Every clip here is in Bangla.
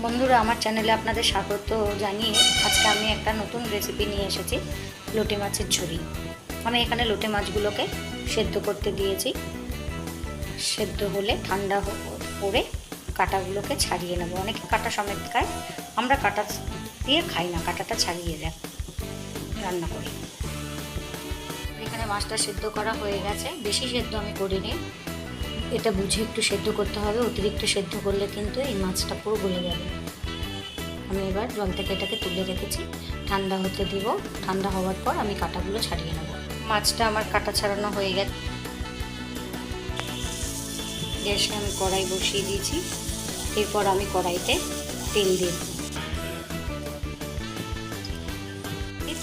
বন্ধুরা, আমার চ্যানেলে আপনাদের স্বাগত জানিয়ে আজকে আমি একটা নতুন রেসিপি নিয়ে এসেছি, লোটে মাছের ঝুরি। আমি এখানে লোটে মাছগুলোকে সেদ্ধ করতে দিয়েছি। সেদ্ধ হলে ঠান্ডা করে কাঁটাগুলোকে ছাড়িয়ে নেব। অনেকে কাঁটা সমেত খায়, আমরা কাঁটা দিয়ে খাই না, কাঁটাটা ছাড়িয়ে রান্না করি। এখানে মাছটা সেদ্ধ করা হয়ে গেছে, বেশি সেদ্ধ আমি করিনি। এটা বুঝে একটু সেদ্ধ করতে হবে, অতিরিক্ত সেদ্ধ করলে কিন্তু এই মাছটা পুরো গলে যাবে। আমি এবার জল থেকে এটাকে তুলে রেখেছি, ঠান্ডা হতে দিব। ঠান্ডা হওয়ার পর আমি কাঁটাগুলো ছাড়িয়ে নেব। মাছটা আমার কাঁটা ছাড়ানো হয়ে গেছে। গ্যাসে আমি কড়াই বসিয়ে দিয়েছি। এরপর আমি কড়াইতে তেল দিয়ে দেব।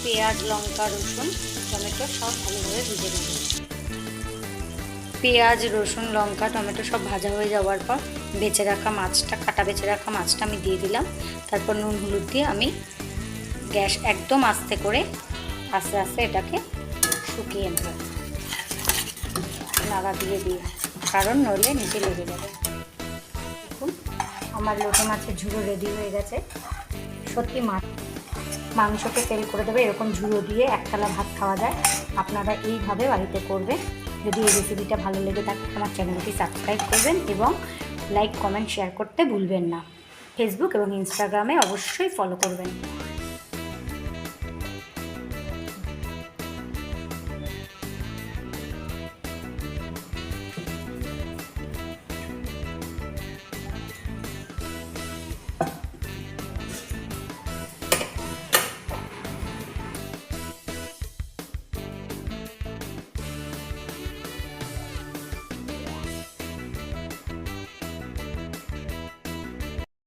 পেঁয়াজ, লঙ্কা, রসুন, টমেটো সব ভালোভাবে ভেজে নেব। পেঁয়াজ, রসুন, লঙ্কা, টমেটো সব ভাজা হয়ে যাওয়ার পর বেঁচে রাখা মাছটা, কাটা বেঁচে রাখা মাছটা আমি দিয়ে দিলাম। তারপর নুন হলুদ দিয়ে আমি গ্যাস একদম আস্তে করে আস্তে আস্তে এটাকে শুকিয়ে নেব, নাড়া দিয়ে দিয়ে, কারণ নইলে নিচে লেগে যাবে। দেখুন, আমার লোটে মাছের ঝুড়ো রেডি হয়ে গেছে। সত্যি মাংসকে তেল করে দেবে, এরকম ঝুড়ো দিয়ে একতলা ভাত খাওয়া যায়। আপনারা এইভাবে বাড়িতে করবেন। যদি এই রেসিপিটা ভালো লেগে থাকে আমার চ্যানেলটি সাবস্ক্রাইব করবেন এবং লাইক, কমেন্ট, শেয়ার করতে ভুলবেন না। ফেসবুক এবং ইনস্টাগ্রামে অবশ্যই ফলো করবেন।